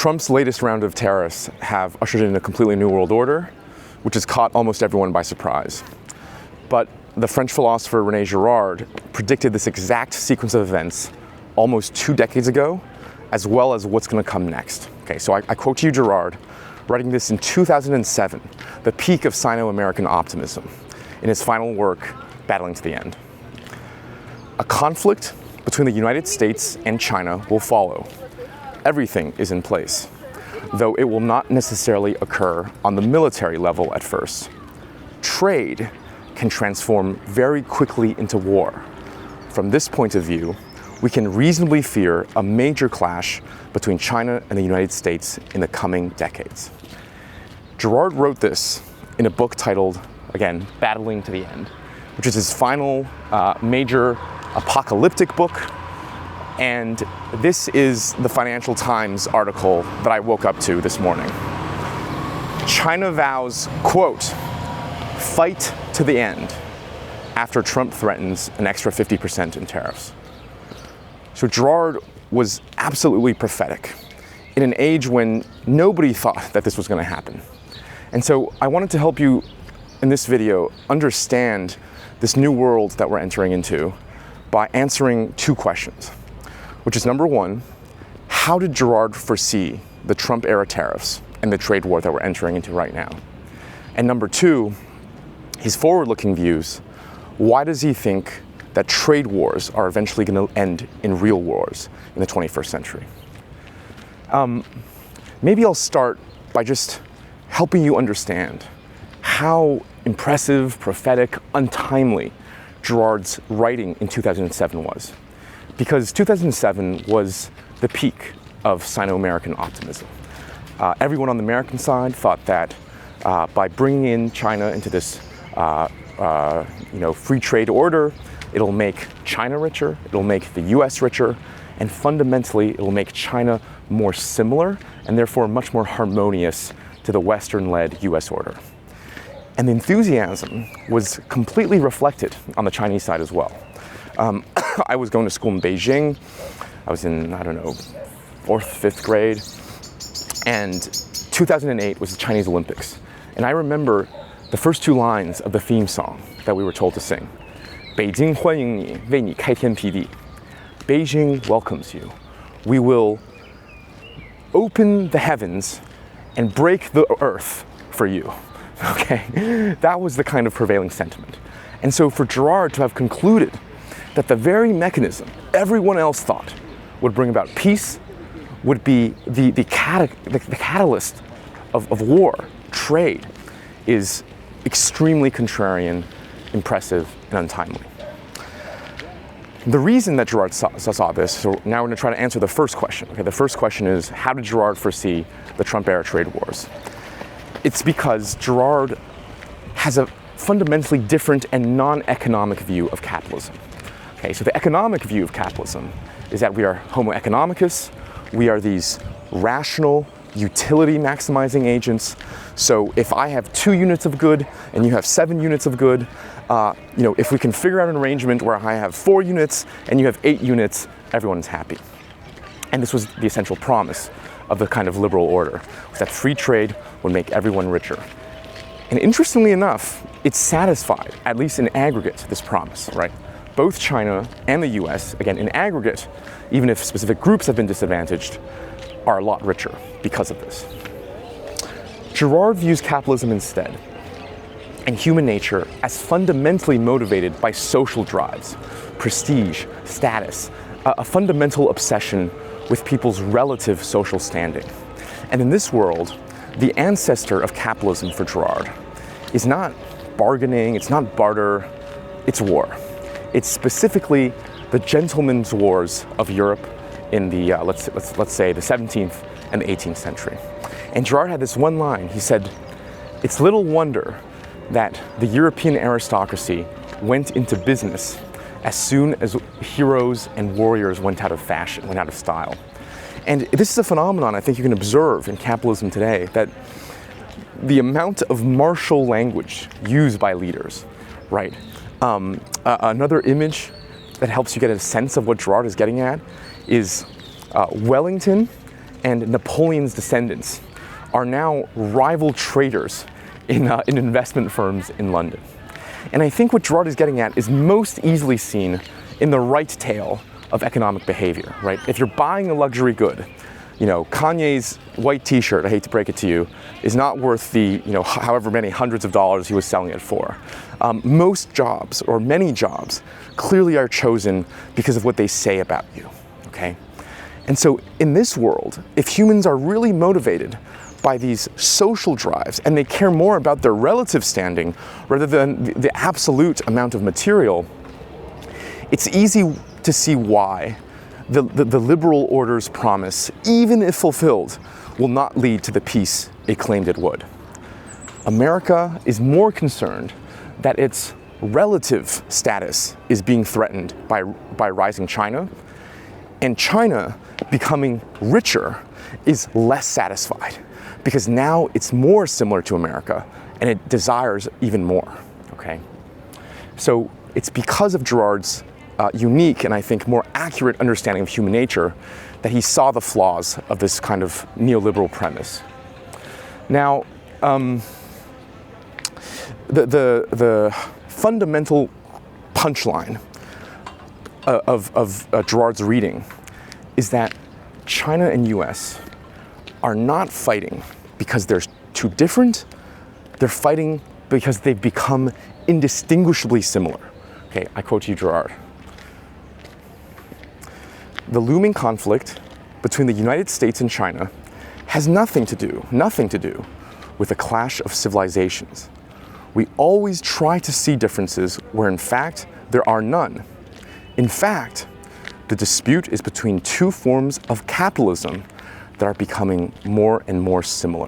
Trump's latest round of tariffs have ushered in a completely new world order, which has caught almost everyone by surprise. But the French philosopher René Girard predicted this exact sequence of events almost 2 decades ago, as well as what's going to come next. Okay, so I quote to you Girard, writing this in 2007, the peak of Sino-American optimism, in his final work, Battling to the End. A conflict between the United States and China will follow. Everything is in place, though it will not necessarily occur on the military level at first. Trade can transform very quickly into war. From this point of view, we can reasonably fear a major clash between China and the United States in the coming decades. Girard wrote this in a book titled, again, Battling to the End, which is his final major apocalyptic book. And this is the Financial Times article that I woke up to this morning. China vows, quote, fight to the end after Trump threatens an extra 50% in tariffs. So Girard was absolutely prophetic in an age when nobody thought that this was going to happen. And so I wanted to help you in this video understand this new world that we're entering into by answering 2 questions, which is number 1, how did Girard foresee the Trump era tariffs and the trade war that we're entering into right now? And number 2, his forward-looking views, why does he think that trade wars are eventually going to end in real wars in the 21st century? Maybe I'll start by just helping you understand how impressive, prophetic, untimely Girard's writing in 2007 was. Because 2007 was the peak of Sino-American optimism. Everyone on the American side thought that by bringing in China into this free trade order, it'll make China richer, it'll make the US richer, and fundamentally it'll make China more similar and therefore much more harmonious to the Western-led US order. And the enthusiasm was completely reflected on the Chinese side as well. I was going to school in Beijing. I was in, 4th, 5th grade. And 2008 was the Chinese Olympics. And I remember the first 2 lines of the theme song that we were told to sing. 北京欢迎你，为你开天辟地. Beijing welcomes you. We will open the heavens and break the earth for you. Okay, that was the kind of prevailing sentiment. And so for Girard to have concluded that the very mechanism everyone else thought would bring about peace would be the catalyst of war, trade, is extremely contrarian, impressive, and untimely. The reason that Girard saw this, so now we're going to try to answer the first question. Okay, the first question is, how did Girard foresee the Trump-era trade wars? It's because Girard has a fundamentally different and non-economic view of capitalism. Okay, so the economic view of capitalism is that we are homo economicus, we are these rational, utility maximizing agents. So if I have 2 units of good and you have 7 units of good, if we can figure out an arrangement where I have 4 units and you have 8 units, everyone's happy. And this was the essential promise of the kind of liberal order, was that free trade would make everyone richer. And interestingly enough, it satisfied, at least in aggregate, this promise, right? Both China and the US, again, in aggregate, even if specific groups have been disadvantaged, are a lot richer because of this. Girard views capitalism instead, and human nature, as fundamentally motivated by social drives, prestige, status, a fundamental obsession with people's relative social standing. And in this world, the ancestor of capitalism for Girard is not bargaining, it's not barter, it's war. It's specifically the gentlemen's wars of Europe in the, let's say, the 17th and the 18th century. And Girard had this one line. He said, "It's little wonder that the European aristocracy went into business as soon as heroes and warriors went out of fashion, went out of style." And this is a phenomenon I think you can observe in capitalism today, that the amount of martial language used by leaders, right? Another image that helps you get a sense of what Girard is getting at is Wellington and Napoleon's descendants are now rival traders in investment firms in London. And I think what Girard is getting at is most easily seen in the right tail of economic behavior, right? If you're buying a luxury good, Kanye's white t-shirt, I hate to break it to you, is not worth the, however many hundreds of dollars he was selling it for. Most jobs, or many jobs, clearly are chosen because of what they say about you, okay? And so in this world, if humans are really motivated by these social drives and they care more about their relative standing rather than the absolute amount of material, it's easy to see why the liberal order's promise, even if fulfilled, will not lead to the peace it claimed it would. America is more concerned that its relative status is being threatened by rising China, and China becoming richer is less satisfied because now it's more similar to America and it desires even more, okay? So it's because of Girard's unique and I think more accurate understanding of human nature that he saw the flaws of this kind of neoliberal premise. Now, the fundamental punchline of Girard's reading is that China and US are not fighting because they're too different, they're fighting because they've become indistinguishably similar. Okay, I quote you, Girard. The looming conflict between the United States and China has nothing to do with a clash of civilizations. We always try to see differences where in fact there are none. In fact, the dispute is between two forms of capitalism that are becoming more and more similar.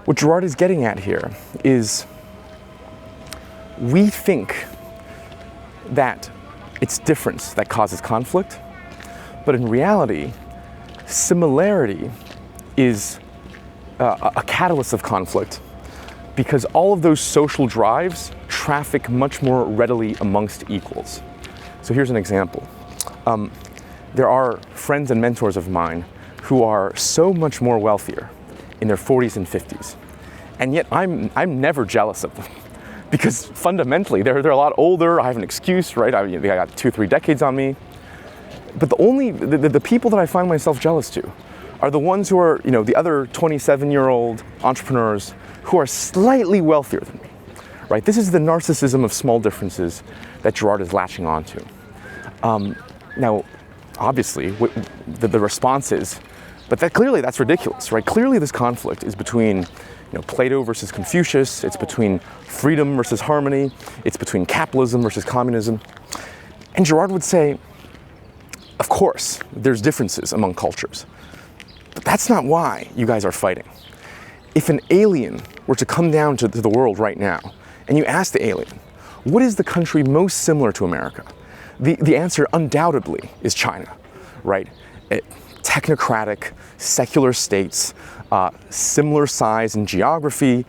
What Girard is getting at here is we think that it's difference that causes conflict, but in reality, similarity is a catalyst of conflict because all of those social drives traffic much more readily amongst equals. So here's an example. There are friends and mentors of mine who are so much more wealthier in their 40s and 50s, and yet I'm never jealous of them. Because fundamentally, they're a lot older. I have an excuse, right? I got 2-3 decades on me. But the people that I find myself jealous to are the ones who are, the other 27-year-old entrepreneurs who are slightly wealthier than me, right? This is the narcissism of small differences that Girard is latching onto. Now, obviously, the response is, but clearly that's ridiculous, right? Clearly this conflict is between Plato versus Confucius, it's between freedom versus harmony, it's between capitalism versus communism. And Girard would say, of course, there's differences among cultures, but that's not why you guys are fighting. If an alien were to come down to the world right now, and you ask the alien, what is the country most similar to America? The answer undoubtedly is China, right? Technocratic, secular states, similar size and geography,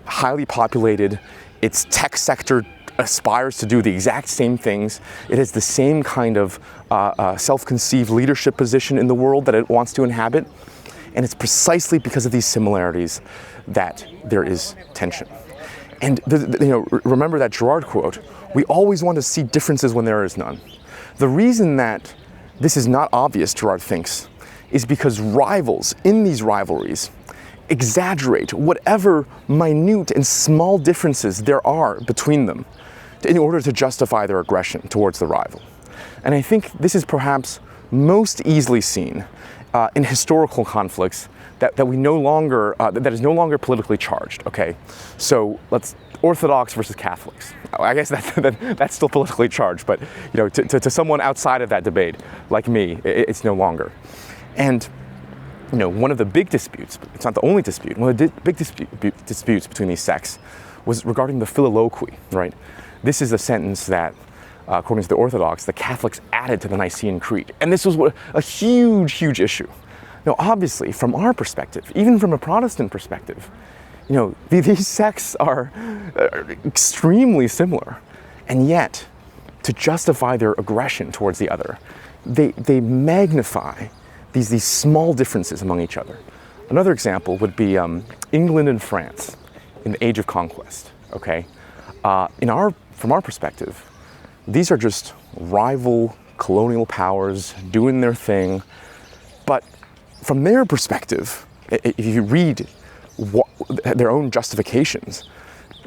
highly populated. Its tech sector aspires to do the exact same things. It has the same kind of self-conceived leadership position in the world that it wants to inhabit. And it's precisely because of these similarities that there is tension. And remember that Girard quote, we always want to see differences when there is none. The reason that this is not obvious, Girard thinks, is because rivals in these rivalries exaggerate whatever minute and small differences there are between them in order to justify their aggression towards the rival. And I think this is perhaps most easily seen in historical conflicts that is no longer politically charged, okay? So Orthodox versus Catholics. I guess that's still politically charged, but to someone outside of that debate, like me, it's no longer. And one of the big disputes, it's not the only dispute, one of the big disputes between these sects was regarding the Philoloquy, right? This is a sentence that, according to the Orthodox, the Catholics added to the Nicene Creed. And this was a huge, huge issue. Now, obviously, from our perspective, even from a Protestant perspective, these sects are extremely similar. And yet, to justify their aggression towards the other, they magnify these small differences among each other. Another example would be England and France in the Age of Conquest. Okay, from our perspective, these are just rival colonial powers doing their thing. But from their perspective, if you read their own justifications,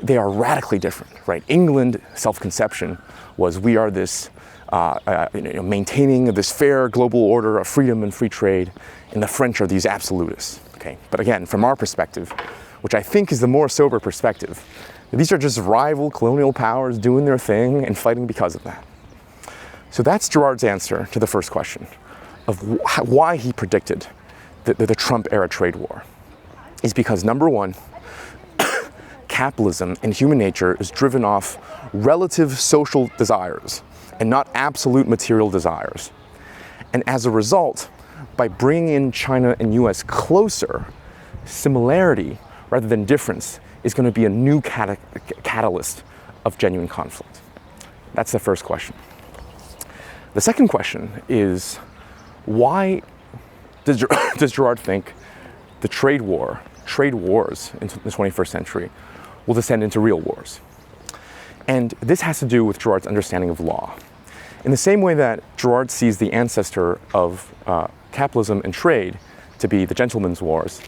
they are radically different, right? England self-conception was, we are this maintaining this fair global order of freedom and free trade, and the French are these absolutists. Okay, but again, from our perspective, which I think is the more sober perspective, these are just rival colonial powers doing their thing and fighting because of that. So that's Girard's answer to the first question of why he predicted the Trump-era trade war. Is because, number one, capitalism and human nature is driven off relative social desires and not absolute material desires. And as a result, by bringing in China and US closer, similarity rather than difference is going to be a new catalyst of genuine conflict. That's the first question. The second question is, why does Girard think the trade wars in the 21st century will descend into real wars? And this has to do with Girard's understanding of law. In the same way that Girard sees the ancestor of capitalism and trade to be the gentleman's wars,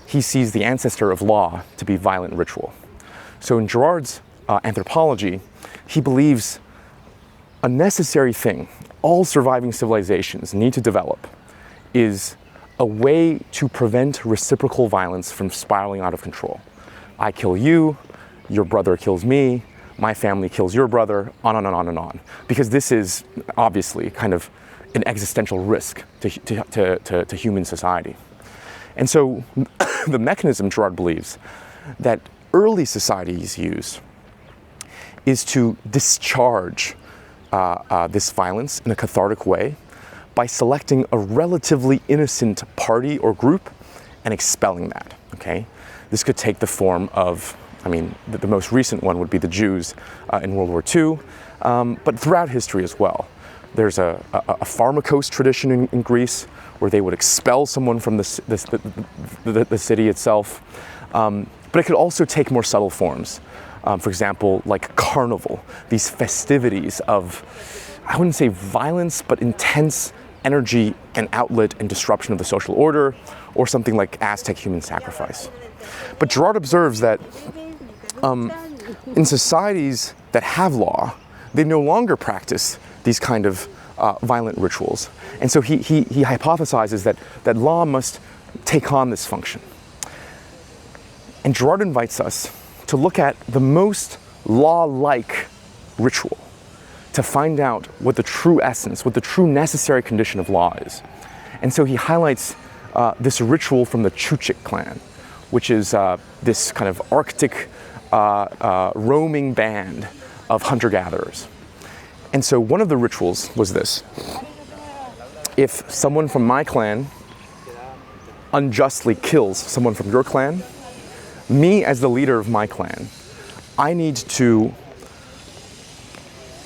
he sees the ancestor of law to be violent ritual. So in Girard's anthropology, he believes a necessary thing all surviving civilizations need to develop is a way to prevent reciprocal violence from spiraling out of control. I kill you, your brother kills me, my family kills your brother, on and on and on. Because this is obviously kind of an existential risk to human society. And so the mechanism Girard believes that early societies use is to discharge this violence in a cathartic way by selecting a relatively innocent party or group and expelling that, okay? This could take the form of, the most recent one would be the Jews in World War II, but throughout history as well. There's a pharmakos tradition in Greece where they would expel someone from the city itself, but it could also take more subtle forms. For example, like carnival, these festivities of, I wouldn't say violence, but intense energy and outlet and disruption of the social order, or something like Aztec human sacrifice. But Girard observes that in societies that have law, they no longer practice these kind of violent rituals. And so he hypothesizes that law must take on this function. And Girard invites us to look at the most law-like ritual to find out what the true essence, what the true necessary condition of law is. And so he highlights this ritual from the Chuchik clan, which is this kind of Arctic roaming band of hunter-gatherers. And so one of the rituals was this. If someone from my clan unjustly kills someone from your clan, me as the leader of my clan, I need to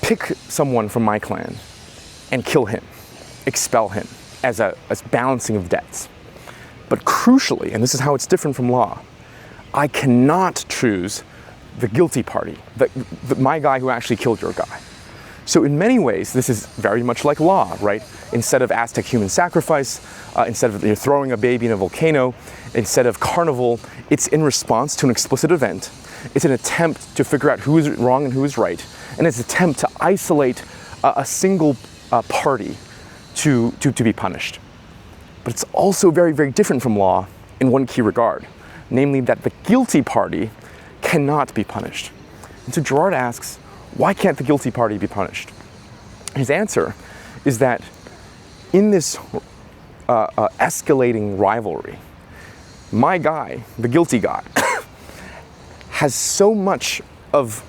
pick someone from my clan and kill him, expel him as balancing of debts. But crucially, and this is how it's different from law, I cannot choose the guilty party, my guy who actually killed your guy. So in many ways, this is very much like law, right? Instead of Aztec human sacrifice, instead of throwing a baby in a volcano, instead of carnival, it's in response to an explicit event. It's an attempt to figure out who is wrong and who is right, and it's an attempt to isolate a single party to be punished. But it's also very, very different from law in one key regard, namely that the guilty party cannot be punished. And so Girard asks, why can't the guilty party be punished? His answer is that in this escalating rivalry, my guy, the guilty guy, has so much of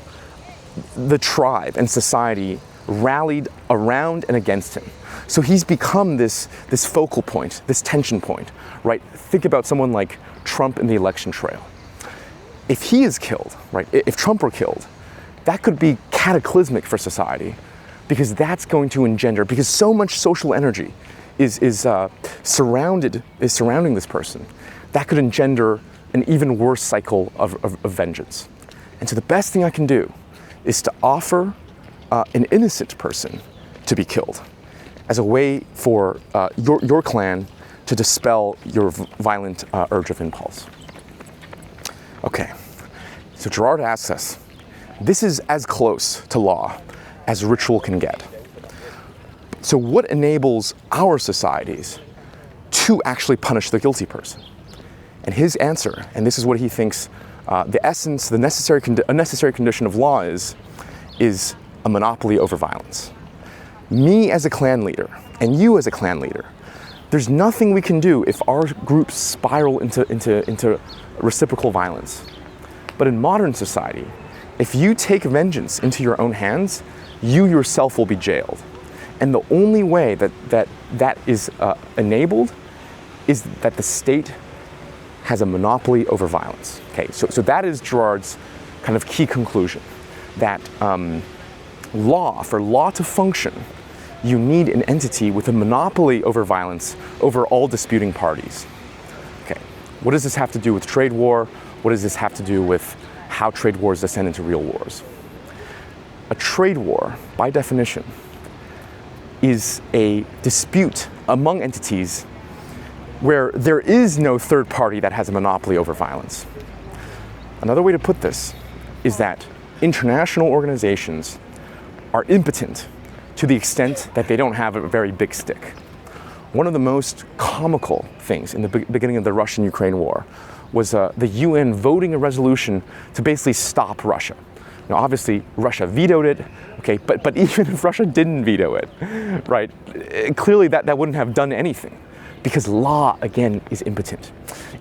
the tribe and society rallied around and against him. So he's become this focal point, this tension point, right? Think about someone like Trump in the election trail. If he is killed, right, if Trump were killed, that could be cataclysmic for society because that's going to engender, because so much social energy surrounding this person, that could engender an even worse cycle of vengeance. And so the best thing I can do is to offer an innocent person to be killed as a way for your clan to dispel your violent urge of impulse. Okay, so Girard asks us, this is as close to law as ritual can get. So what enables our societies to actually punish the guilty person? And his answer, and this is what he thinks the essence, a necessary condition of law is a monopoly over violence. Me as a clan leader, and you as a clan leader, there's nothing we can do if our groups spiral into reciprocal violence. But in modern society, if you take vengeance into your own hands, you yourself will be jailed. And the only way that is enabled is that the state has a monopoly over violence. Okay, so that is Girard's kind of key conclusion, that for law to function, you need an entity with a monopoly over violence over all disputing parties. Okay, what does this have to do with trade war? What does this have to do with how trade wars descend into real wars? A trade war, by definition, is a dispute among entities where there is no third party that has a monopoly over violence. Another way to put this is that international organizations are impotent to the extent that they don't have a very big stick. One of the most comical things in the beginning of the Russian-Ukraine war was the UN voting a resolution to basically stop Russia. Now, obviously, Russia vetoed it, okay, but even if Russia didn't veto it, right, clearly that wouldn't have done anything, because law, again, is impotent.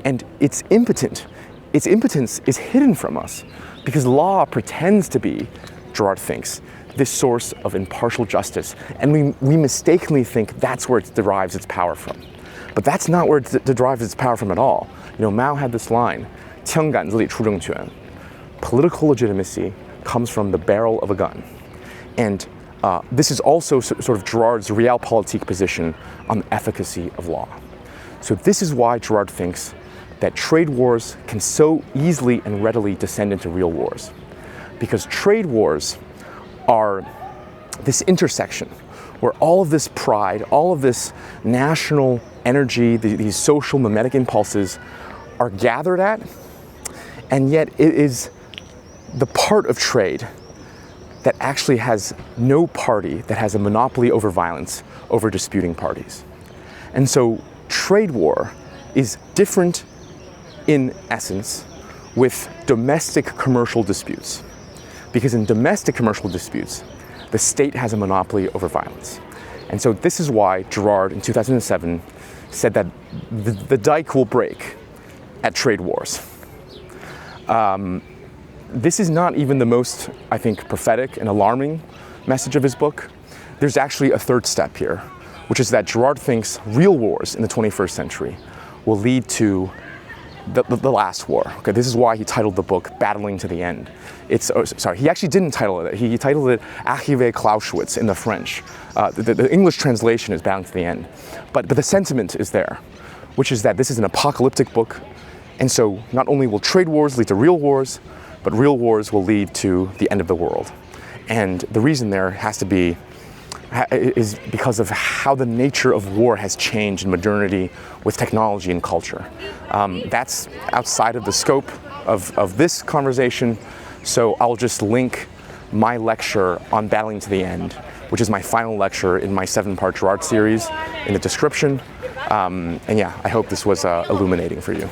And its impotence is hidden from us, because law pretends to be, Girard thinks, this source of impartial justice, and we mistakenly think that's where it derives its power from. But that's not where it derives its power from at all. You know, Mao had this line, 枪杆子里出政权. Political legitimacy comes from the barrel of a gun. And this is also sort of Girard's realpolitik position on the efficacy of law. So this is why Girard thinks that trade wars can so easily and readily descend into real wars. Because trade wars are this intersection where all of this pride, all of this national energy, these social mimetic impulses are gathered at, and yet it is the part of trade that actually has no party that has a monopoly over violence over disputing parties. And so trade war is different in essence with domestic commercial disputes. Because in domestic commercial disputes, the state has a monopoly over violence. And so this is why Girard in 2007 said that the dike will break at trade wars. This is not even the most, I think, prophetic and alarming message of his book. There's actually a third step here, which is that Girard thinks real wars in the 21st century will lead to the last war. Okay, this is why he titled the book Battling to the End. He actually didn't title it. He titled it Arrivée Clausewitz in the French. The English translation is Battling to the End. But the sentiment is there, which is that this is an apocalyptic book. And so not only will trade wars lead to real wars, but real wars will lead to the end of the world. And the reason there is because of how the nature of war has changed in modernity with technology and culture. That's outside of the scope of this conversation, so I'll just link my lecture on Battling to the End, which is my final lecture in my 7-part Girard series, in the description. And yeah, I hope this was illuminating for you.